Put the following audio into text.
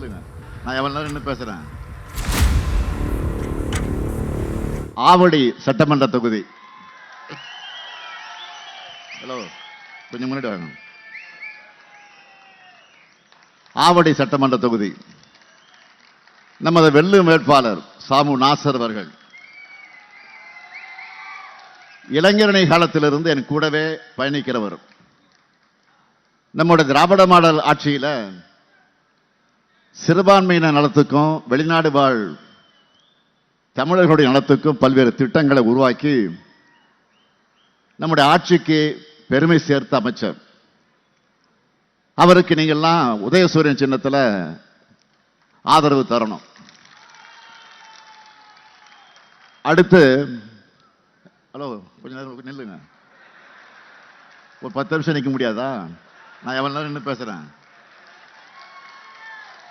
நில்லுங்க. நான் எவ்வளவு நேரம் நின்று பேசுறேன். ஆவடி சட்டமன்ற தொகுதி. ஹலோ, கொஞ்சம் முன்னாடி வாங்க. ஆவடி சட்டமன்ற தொகுதி. நமது வெல்லும் வேட்பாளர் சாமு நாசர் அவர்கள் இளைஞரணி காலத்திலிருந்து என் கூடவே பயணிக்கிறவர். நம்முடைய திராவிட மாடல் ஆட்சியில சிறுபான்மையின நலத்துக்கும் வெளிநாடு வாழ் தமிழர்களுடைய நலத்துக்கும் பல்வேறு திட்டங்களை உருவாக்கி நம்முடைய ஆட்சிக்கு பெருமை சேர்த்த அமைச்சர். அவருக்கு நீங்கள்லாம் உதயசூரியன் சின்னத்தில் ஆதரவு தரணும். அடுத்து, ஹலோ, கொஞ்ச நேரம் நில்லுங்க. ஒரு 10 நிமிஷம் நிற்க முடியாதா? நான் எவ்வளவு நேரம் நின்று பேசுறேன்.